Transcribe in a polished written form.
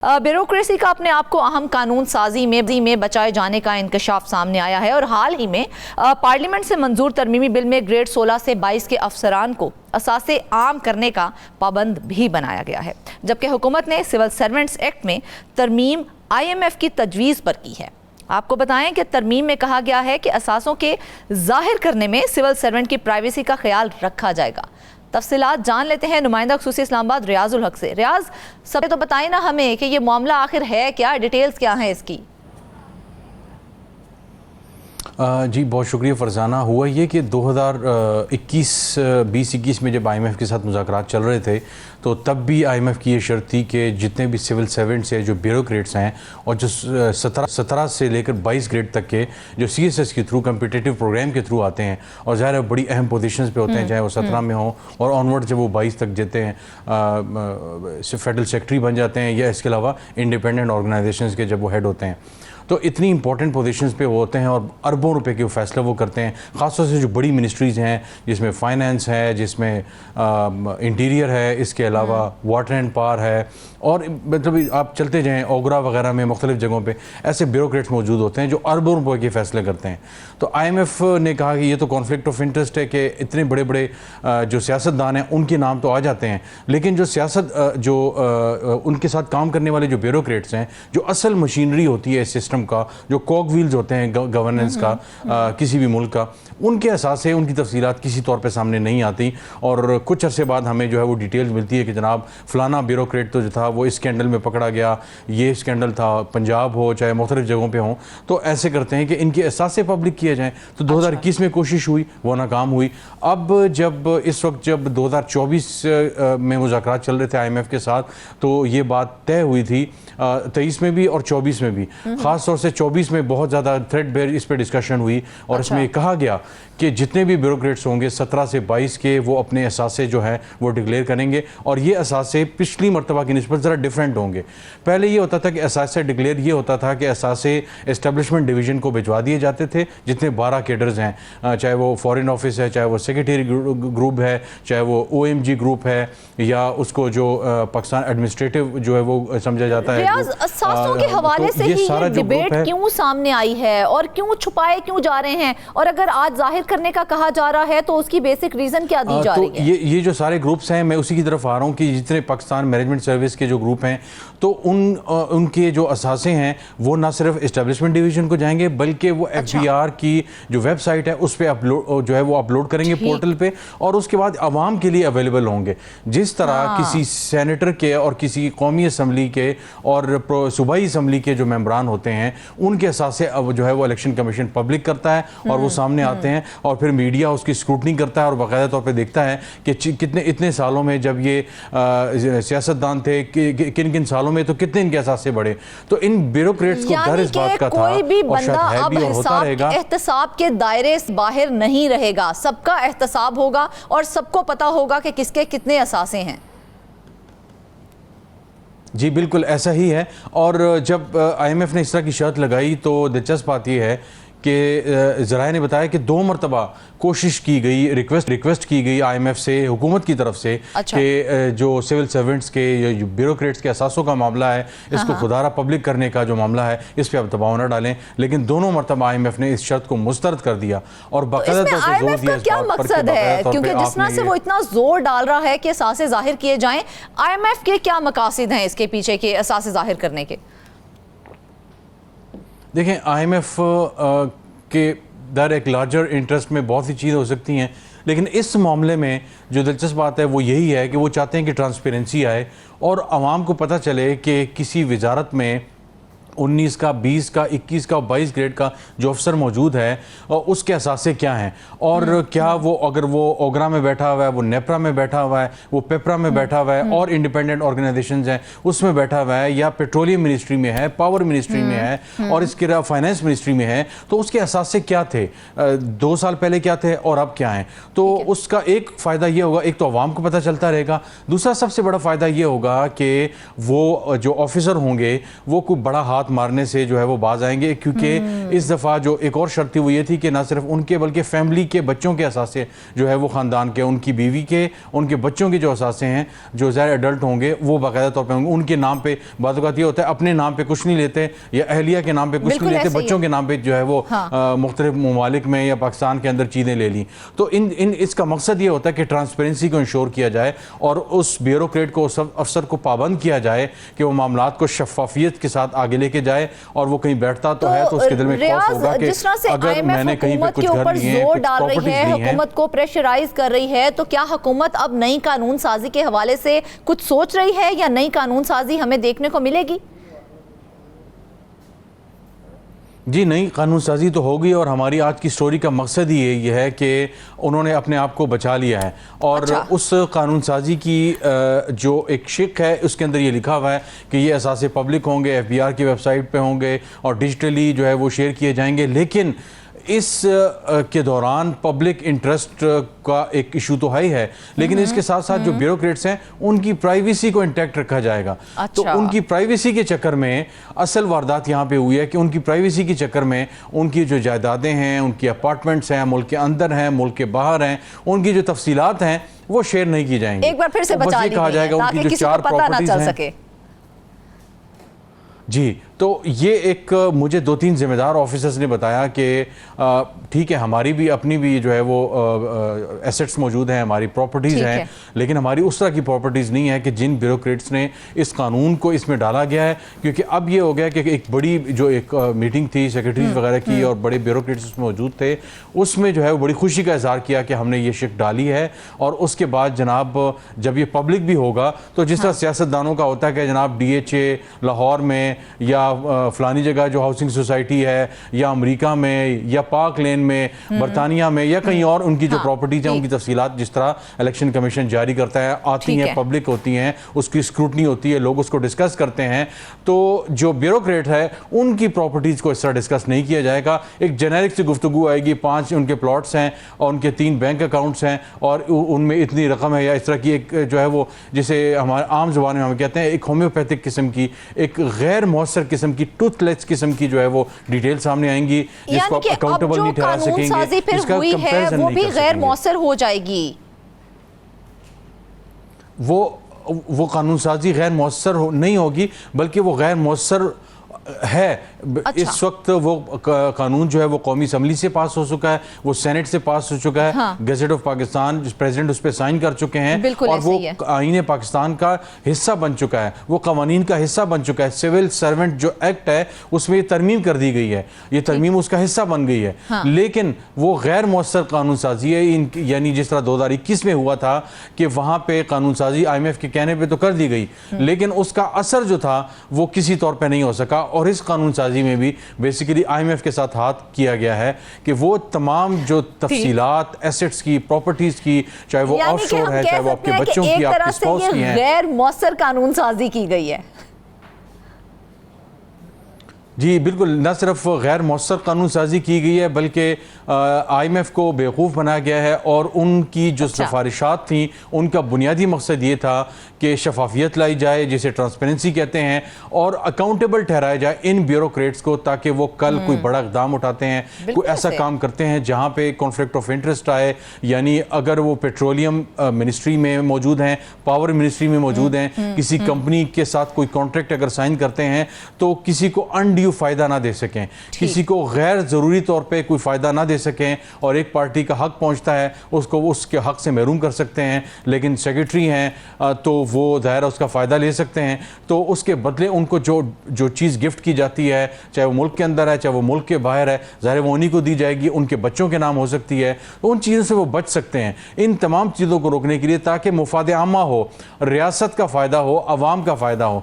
Bureaucracy का अपने आप को अहम कानून साजी में बचाए जाने का इंकशाफ सामने आया है और हाल ही में पार्लियामेंट से मंजूर तरमीमी बिल में ग्रेड 16 से 22 के अफसरान को असासे आम करने का पाबंद भी बनाया गया है, जबकि हुकूमत ने सिविल सर्वेंट्स एक्ट में तरमीम IMF की तजवीज़ पर की है। आपको बताएं कि तरमीम में कहा गया है कि असासों के जाहिर करने में सिविल सर्वेंट की प्राइवेसी का ख्याल रखा जाएगा। तफसीलात जान लेते हैं नुमाइंदा खुसूसी इस्लामाबाद रियाजुल हक से। रियाज, सबसे तो बताएं ना हमें कि ये मामला आखिर है क्या, डिटेल्स क्या हैं इसकी? जी बहुत शुक्रिया फरजाना। हुआ ये कि 2021 में जब IMF के साथ मुज़ाकरात चल रहे थे तो तब भी IMF की ये शर्त थी कि जितने भी सिविल सर्वेंट्स हैं, जो ब्यूरोक्रेट्स हैं और जो 17 से लेकर 22 ग्रेड तक के जो CSS के थ्रू कम्पिटिटिव प्रोग्राम के थ्रू आते हैं और ज़ाहिर है बड़ी अहम पोजीशंस पे होते हैं, चाहे वो 17 में हो और ऑनवर्ड जब वो 22 तक जाते हैं फेडरल सेक्रेटरी बन जाते हैं या इसके अलावा इंडिपेंडेंट ऑर्गेनाइजेशंस के जब वो हेड होते हैं, तो इतनी इंपॉर्टेंट पोजीशंस पे वो होते हैं और अरबों रुपए के फैसले वो करते हैं। ख़ासतौर से जो बड़ी मिनिस्ट्रीज़ हैं जिसमें फाइनेंस है, जिसमें इंटीरियर है, इसके अलावा वाटर एंड पावर है और मतलब आप चलते जाएँ ओगरा वगैरह में मुख्तलिफ जगहों पे ऐसे ब्यूरोक्रेट्स मौजूद होते हैं जो अरबों रुपए के फैसले करते हैं। तो IMF ने कहा कि ये तो कॉन्फ्लिक्ट ऑफ इंटरेस्ट है कि इतने बड़े बड़े जो सियासतदान हैं उनके नाम तो आ जाते हैं, लेकिन जो उनके साथ काम करने वाले जो ब्यूरोक्रेट्स हैं, जो असल मशीनरी होती है इस सिस्टम का, जो कॉग व्हील्स होते हैं गवर्नेंस का किसी भी मुल्क का, उनके एहसास है उनकी तफसीलात किसी तौर पे सामने नहीं आती और कुछ अरसे बाद हमें जो है वो डिटेल्स मिलती है कि जनाब फलाना ब्यूरोक्रेट तो जो था वो इस स्कैंडल में पकड़ा गया, ये स्कैंडल था, पंजाब हो चाहे मुख्तलिफ जगहों पे हों, तो ऐसे करते हैं कि इनके एहसास पब्लिक किए जाएँ। तो 2021 में कोशिश हुई, वो नाकाम हुई। अब इस वक्त जब 2024 में मुज़ाकरात चल रहे थे IMF के साथ, तो ये बात तय हुई थी 23 में भी और 24 में भी। ख़ास तौर से 24 में बहुत ज़्यादा थ्रेडबेयर इस पर डिस्कशन हुई और इसमें कहा गया कि जितने भी ब्यूरोक्रेट्स होंगे 17 से 22 के, वो अपने असासे जो हैं वो डिक्लेयर करेंगे और ये असासे पिछली मरतबा की निस्बत ज़रा डिफरेंट होंगे। पहले ये होता था कि असासे डिक्लेयर ये होता था कि असासे एस्टेब्लिशमेंट डिवीज़न को भिजवा दिए जाते थे, जितने 12 कैडर्स हैं, चाहे वो फॉरेन ऑफिस है, चाहे वो सेक्रेटरी ग्रुप है, चाहे वो OMG ग्रुप है या उसको जो पाकिस्तान एडमिनिस्ट्रेटिव जो है वो समझा जाता है। असासों के हवाले से ही ये डिबेट क्यों सामने आई है और क्यों छुपाए क्यों जा रहे हैं, और अगर आज जाहिर करने का कहा जा रहा है तो उसकी बेसिक रीजन क्या दी जा रही है? ये जो सारे ग्रुप्स हैं, मैं उसी की तरफ आ रहा हूँ कि जितने पाकिस्तान मैनेजमेंट सर्विस के जो ग्रुप हैं, तो उनके जो असासे हैं वो ना सिर्फ एस्टेब्लिशमेंट डिवीजन को जाएंगे बल्कि वो FBR की जो वेबसाइट है उस पर अपलोड जो है वो अपलोड करेंगे पोर्टल पे और उसके बाद आवाम के लिए अवेलेबल होंगे। जिस तरह किसी सेनेटर के और किसी कौमी असम्बली के और सूबाई असम्बली के जो मेंबरान होते हैं उनके असासे अब जो है वो इलेक्शन कमीशन पब्लिक करता है और वो सामने आते हैं और फिर मीडिया उसकी स्क्रूटनी करता है और बाकायदा तौर पे देखता है कि कितने इतने सालों में जब ये सियासतदान थे किन किन सालों में तो कितने इनके असासे बढ़े। तो इन ब्यूरोक्रेट्स को डर इस बात का था कोई भी बंदा अब एहतसाब के दायरे से बाहर नहीं रहेगा, सबका एहतसाब होगा और सबको पता होगा कि किसके कितने असासे हैं। जी बिल्कुल ऐसा ही है। और जब IMF ने इस तरह की शर्त लगाई तो दिलचस्प बात यह है कि ज़राए ने बताया कि 2 मरतबा कोशिश की गई, रिक्वेस्ट की गई IMF से, हुकूमत की तरफ से कि जो सिविल सर्वेंट्स के या ब्यूरोक्रेट्स के असासों का मामला है इसको खुदारा पब्लिक करने का जो मामला है इस पर अब दबाव न डालें, लेकिन दोनों मरतबा IMF ने इस शर्त को मुस्तरद कर दिया और बाकायदा तौर पर जोर दिया। क्या मकसद है, क्योंकि जिस तरह से वो इतना जोर डाल रहा है कि असासे जाहिर किए जाएं, IMF के क्या मकासद हैं इसके पीछे के असासे जाहिर करने के? देखें IMF के दर एक लार्जर इंटरेस्ट में बहुत सी चीज़ें हो सकती हैं, लेकिन इस मामले में जो दिलचस्प बात है वो यही है कि वो चाहते हैं कि ट्रांसपेरेंसी आए और आवाम को पता चले कि किसी वजारत में 19 का, 20 का, 21 का, 22 ग्रेड का जो अफसर मौजूद है और उसके असासे क्या हैं और क्या वो अगर वो ओगरा में बैठा हुआ है, वो नेपरा में बैठा हुआ है, वो पेपरा में बैठा हुआ है और इंडिपेंडेंट ऑर्गेनाइजेशंस हैं उसमें बैठा हुआ है, या पेट्रोलियम मिनिस्ट्री में है, पावर मिनिस्ट्री में है और इसके अलावा फाइनेंस मिनिस्ट्री में है, तो उसके असासे क्या थे, 2 साल पहले क्या थे और अब क्या हैं। तो उसका एक फ़ायदा ये होगा, एक तो आवाम को पता चलता रहेगा, दूसरा सबसे बड़ा फ़ायदा ये होगा कि वो जो ऑफिसर होंगे वो कोई बड़ा हाथ लात मारने से जो है वो बाज आएंगे, क्योंकि इस दफ़ा जो एक और शर्त थी वो ये थी कि ना सिर्फ उनके बल्कि फैमिली के बच्चों के असासे जो है वो ख़ानदान के, उनकी बीवी के, उनके बच्चों के जो असासे हैं जो ज़ाहिर एडल्ट होंगे वो बाकायदा तौर पर होंगे, उनके नाम पे बात ये होता है, अपने नाम पे कुछ नहीं लेते या अहलिया के नाम पे कुछ नहीं लेते, बच्चों के नाम पे जो है वो मुख्तलिफ ममालिक में या पाकिस्तान के अंदर चीज़ें ले ली। तो इसका मकसद ये होता है कि ट्रांसपेरेंसी को इंश्योर किया जाए और उस ब्यूरोक्रेट को, उस अफसर को पाबंद किया जाए कि वो मामलात को शफाफियत के साथ आगे लेके जाए, और वो कहीं बैठता तो है तो उसके दिल में खौफ होगा कि अगर मैंने कहीं पे कुछ घर लिए हैं, कुछ प्रॉपर्टीज ली हैं, हुकूमत को प्रेशराइज कर रही है, तो क्या हुकूमत अब नई कानून साजी के हवाले से कुछ सोच रही है या नई कानून साजी हमें देखने को मिलेगी? जी, नई कानून साजी तो होगी, और हमारी आज की स्टोरी का मकसद ही ये है कि उन्होंने अपने आप को बचा लिया है। और अच्छा। उस कानून साजी की जो एक शिक है उसके अंदर ये लिखा हुआ है कि ये असासे पब्लिक होंगे, FBR की वेबसाइट पे होंगे और डिजिटली जो है वो शेयर किए जाएंगे, लेकिन इस के दौरान पब्लिक इंटरेस्ट का एक इशू तो है ही है, लेकिन इसके साथ साथ जो ब्यूरोक्रेट्स हैं उनकी प्राइवेसी को इंटैक्ट रखा जाएगा। अच्छा। तो उनकी प्राइवेसी के चक्कर में असल वारदात यहाँ पे हुई है कि उनकी प्राइवेसी के चक्कर में उनकी जो जायदादें हैं, उनकी अपार्टमेंट्स हैं, मुल्क के अंदर हैं, मुल्क के बाहर हैं, उनकी जो तफसीलात हैं वो शेयर नहीं की जाएंगी। एक बार फिर से बचा ली कहा जाएगा उनकी जो 4 प्रॉपर्टीज हैं। जी, तो ये एक मुझे 2-3 ज़िम्मेदार ऑफिसर्स ने बताया कि ठीक है, हमारी भी अपनी भी जो है वो एसेट्स मौजूद हैं, हमारी प्रॉपर्टीज़ हैं, लेकिन हमारी उस तरह की प्रॉपर्टीज़ नहीं है कि जिन ब्यूरोक्रेट्स ने इस कानून को इसमें डाला गया है। क्योंकि अब ये हो गया कि एक बड़ी जो एक मीटिंग थी सेक्रेटरीज वगैरह की और बड़े ब्यूरोक्रेट्स उसमें मौजूद थे, उसमें जो है वो बड़ी खुशी का इजहार किया कि हमने ये शिक डाली है। और उसके बाद जनाब जब ये पब्लिक भी होगा तो जिस तरह सियासतदानों का होता है कि जनाब DHA लाहौर में या फलानी जगह जो हाउसिंग सोसाइटी है या अमेरिका में या पाक लेन में, बरतानिया में या कहीं और उनकी जो प्रॉपर्टीज हैं उनकी तफसीलात जिस तरह इलेक्शन कमीशन जारी करता है, आती हैं, पब्लिक होती हैं, उसकी स्क्रूटनी होती है, लोग उसको डिस्कस करते हैं। तो जो ब्यूरोक्रेट है उनकी प्रॉपर्टीज़ को इस तरह डिस्कस नहीं किया जाएगा। एक जेनेरिक सी गुफ्तगू आएगी, 5 उनके प्लॉट्स हैं और उनके 3 बैंक अकाउंट्स हैं और उनमें इतनी रकम है, या इस तरह की एक जो है वो जिसे हमारे आम जुबान में हम कहते हैं एक होम्योपैथिक किस्म की, एक गैर मौसर किस्म की, टूथलेस किस्म की जो है वो डिटेल सामने आएंगी, जिसको आप अकाउंटेबल नहीं ठहरा सकेंगे, इसका कंपैरिजन वो भी गैर मौसर हो जाएगी। वो कानून साजी गैर मौसर नहीं होगी, बल्कि वो गैर मौसर है। अच्छा। इस वक्त वो कानून जो है वो कौमी असम्बली से पास हो चुका है, वो सेनेट से पास हो चुका है, हाँ। गजट ऑफ पाकिस्तान प्रेसिडेंट उस पर साइन कर चुके हैं और वो आईन पाकिस्तान का हिस्सा बन चुका है, वो कवानीन का हिस्सा बन चुका है। सिविल सर्वेंट जो एक्ट है उसमें ये तरमीम कर दी गई है, ये तरमीम उसका हिस्सा बन गई है। हाँ। लेकिन वो गैर मौसर कानून साजी है, यानी जिस तरह 2021 में हुआ था कि वहां पे कानून साजी IMF के कहने पे तो कर दी गई, लेकिन उसका असर जो था वो किसी तौर पे नहीं हो सका। और इस कानून साजी में भी बेसिकली IMF के साथ हाथ किया गया है कि वो तमाम जो तफसीलात एसेट्स की, प्रॉपर्टीज की, चाहे वो ऑफशोर है, चाहे वो आपके बच्चों की, आपके स्पाउस की है, गैर मौसर कानून साजी की गई है। जी बिल्कुल, न सिर्फ गैर मौसर कानून साजी की गई है बल्कि IMF को बेवकूफ़ बनाया गया है। और उनकी जो सिफारिशात थी उनका बुनियादी मकसद ये था कि शफाफियत लाई जाए, जिसे ट्रांसपेरेंसी कहते हैं, और अकाउंटेबल ठहराया जाए इन ब्यूरोक्रेट्स को, ताकि वो कल कोई बड़ा इक़दाम उठाते हैं, कोई ऐसा काम करते हैं जहाँ पे कॉन्फ्लिक्ट ऑफ इंटरेस्ट आए। यानी अगर वो पेट्रोलियम मिनिस्ट्री में मौजूद हैं, पावर मिनिस्ट्री में मौजूद हैं, किसी कंपनी के साथ कोई कॉन्ट्रैक्ट अगर साइन करते हैं तो किसी को अनड्यू फ़ायदा ना दे सकें, किसी को गैर ज़रूरी तौर पे कोई फ़ायदा ना दे सकें, और एक पार्टी का हक पहुंचता है उसको उसके हक से महरूम कर सकते हैं, लेकिन सेक्रेटरी हैं तो वो ज़ाहिर उसका फ़ायदा ले सकते हैं। तो उसके बदले उनको जो चीज़ गिफ्ट की जाती है, चाहे वो मुल्क के अंदर है चाहे वो मुल्क के बाहर है, ज़ाहिर वो उन्हीं को दी जाएगी, उनके बच्चों के नाम हो सकती है, तो उन चीज़ों से वो बच सकते हैं। इन तमाम चीज़ों को रोकने के लिए, ताकि मुफाद आमा हो, रियासत का फ़ायदा हो, अवाम का फ़ायदा हो,